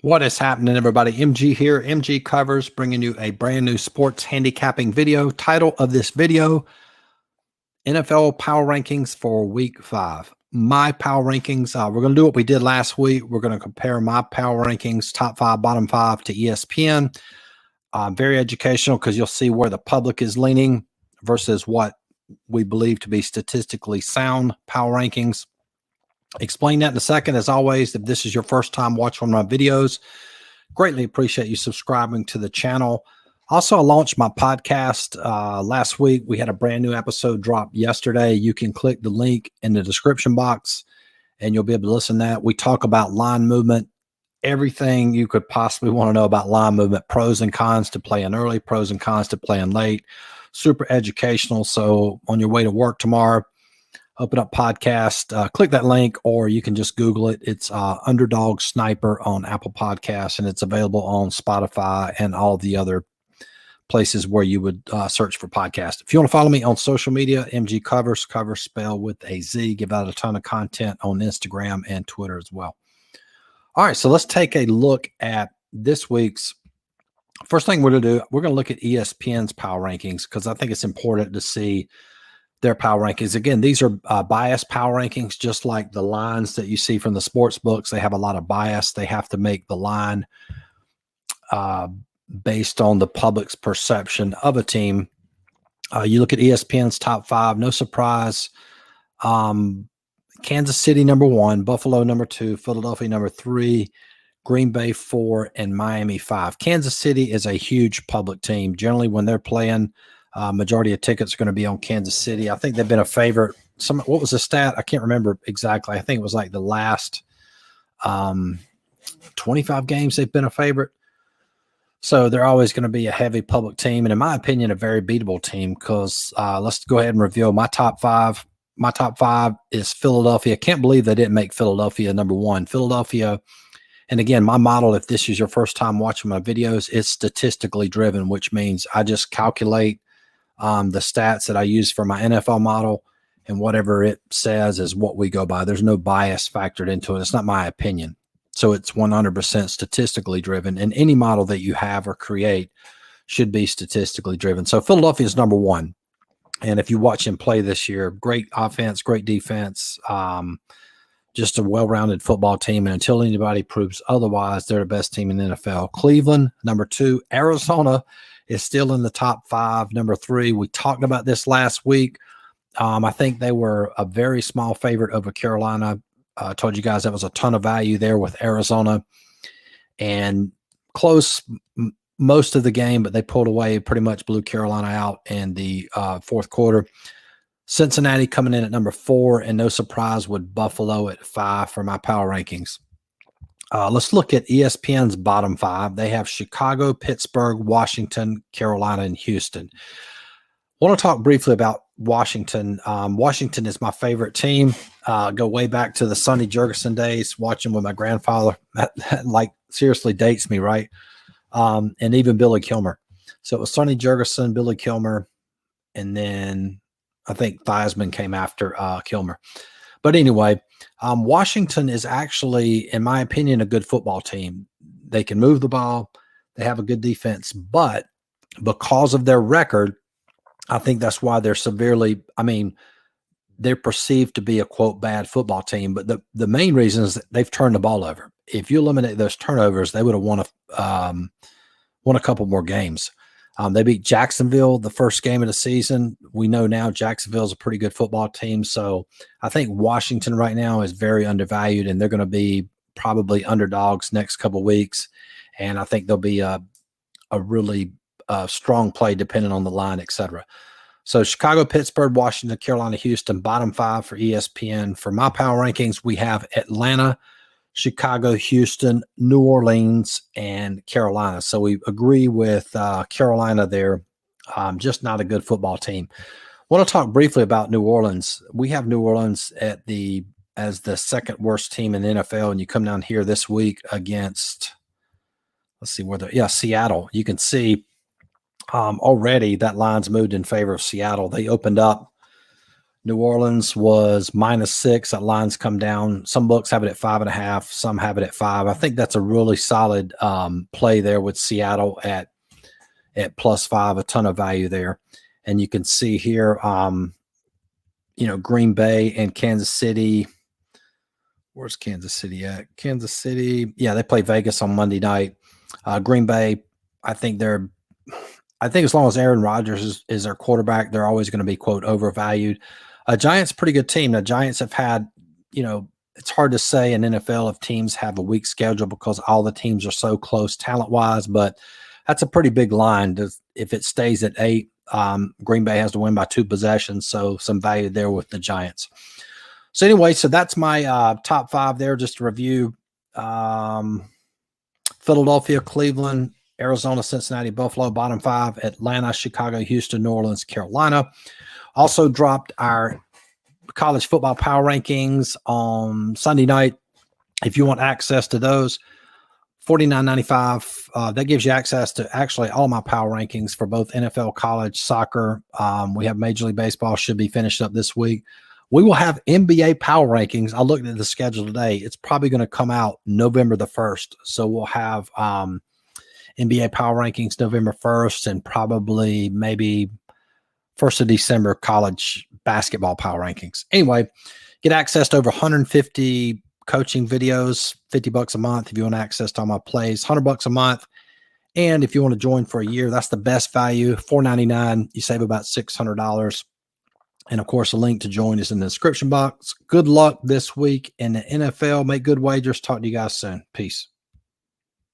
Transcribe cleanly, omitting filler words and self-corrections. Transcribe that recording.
What is happening, everybody? MG here, MG Covers, bringing you a brand new sports handicapping video. Title of this video, NFL Power Rankings for Week 5. My power rankings, we're going to do what we did last week. We're going to compare my power rankings, top 5, bottom 5 to ESPN. Very educational because you'll see where the public is leaning versus what we believe to be statistically sound power rankings. Explain that in a second. As always, if this is your first time watching one of my videos, greatly appreciate you subscribing to the channel. Also, I launched my podcast last week. We had a brand new episode drop yesterday. You can click the link in the description box and you'll be able to listen to that. We talk about line movement, everything you could possibly want to know about line movement, pros and cons to playing early, pros and cons to playing late. Super educational. So on your way to work tomorrow, open up podcast, click that link, or you can just Google it. It's Underdog Sniper on Apple Podcasts, and it's available on Spotify and all the other places where you would search for podcasts. If you want to follow me on social media, MG Covers, cover spell with a Z, give out a ton of content on Instagram and Twitter as well. All right, so let's take a look at this week's. First thing we're going to do, we're going to look at ESPN's power rankings because I think it's important to see their power rankings. Again, these are biased power rankings, just like the lines that you see from the sports books. They have a lot of bias. They have to make the line based on the public's perception of a team. You look at ESPN's top 5, no surprise. Kansas City, number 1, Buffalo, number 2, Philadelphia, number 3, Green Bay, 4, and Miami, 5. Kansas City is a huge public team. Generally, when they're playing, majority of tickets are going to be on Kansas City. I think they've been a favorite. What was the stat? I can't remember exactly. I think it was like the last 25 games they've been a favorite. So they're always going to be a heavy public team, and in my opinion, a very beatable team because let's go ahead and reveal my top 5. My top 5 is Philadelphia. Can't believe they didn't make Philadelphia number 1. Philadelphia, and again, my model, if this is your first time watching my videos, it's statistically driven, which means I just calculate the stats that I use for my NFL model, and whatever it says is what we go by. There's no bias factored into it. It's not my opinion. So it's 100% statistically driven, and any model that you have or create should be statistically driven. So Philadelphia is number 1. And if you watch him play this year, great offense, great defense, just a well-rounded football team. And until anybody proves otherwise, they're the best team in the NFL. Cleveland, number 2. Arizona is still in the top 5. Number 3, we talked about this last week. I think they were a very small favorite over Carolina. I told you guys that was a ton of value there with Arizona. And close most of the game, but they pulled away, pretty much blew Carolina out in the fourth quarter. Cincinnati coming in at number 4, and no surprise with Buffalo at 5 for my power rankings. Let's look at ESPN's bottom 5. They have Chicago, Pittsburgh, Washington, Carolina, and Houston. I want to talk briefly about Washington. Washington is my favorite team. Go way back to the Sonny Jurgensen days, watching with my grandfather. That like seriously dates me, right? And even Billy Kilmer. So it was Sonny Jurgensen, Billy Kilmer, and then I think Theismann came after Kilmer. But anyway, Washington is actually, in my opinion, a good football team. They can move the ball. They have a good defense. But because of their record, I think that's why they're severely – I mean, they're perceived to be a, quote, bad football team. But the main reason is that they've turned the ball over. If you eliminate those turnovers, they would have won a couple more games. They beat Jacksonville the first game of the season. We know now Jacksonville is a pretty good football team. So I think Washington right now is very undervalued, and they're going to be probably underdogs next couple of weeks. And I think they'll be a really strong play depending on the line, etc. So Chicago, Pittsburgh, Washington, Carolina, Houston, bottom 5 for ESPN. For my power rankings, we have Atlanta, Chicago, Houston, New Orleans, and Carolina. So we agree with Carolina there. Just not a good football team. I want to talk briefly about New Orleans. We have New Orleans as the second worst team in the NFL, and you come down here this week against, let's see where Seattle. You can see already that line's moved in favor of Seattle. They opened up New Orleans was -6. That line's come down. Some books have it at 5.5. Some have it at 5. I think that's a really solid play there with Seattle at +5. A ton of value there. And you can see here, Green Bay and Kansas City. Where's Kansas City at? Kansas City. Yeah, they play Vegas on Monday night. Green Bay, I think as long as Aaron Rodgers is their quarterback, they're always going to be, quote, overvalued. Giants, pretty good team. The Giants have had, it's hard to say in NFL if teams have a weak schedule because all the teams are so close talent-wise, but that's a pretty big line. If it stays at 8, Green Bay has to win by 2 possessions, so some value there with the Giants. So anyway, that's my top 5 there, just to review. Philadelphia, Cleveland, Arizona, Cincinnati, Buffalo, bottom 5, Atlanta, Chicago, Houston, New Orleans, Carolina. Also dropped our college football power rankings on Sunday night. If you want access to those, $49.95. That gives you access to actually all my power rankings for both NFL, college, soccer. We have Major League Baseball, should be finished up this week. We will have NBA power rankings. I looked at the schedule today. It's probably going to come out November the 1st. So we'll have NBA power rankings November 1st and probably maybe 1st of December college basketball power rankings. Anyway, get access to over 150 coaching videos, $50 a month if you want access to all my plays, $100 a month. And if you want to join for a year, that's the best value, $4.99. You save about $600. And of course, a link to join is in the description box. Good luck this week in the NFL. Make good wagers. Talk to you guys soon. Peace.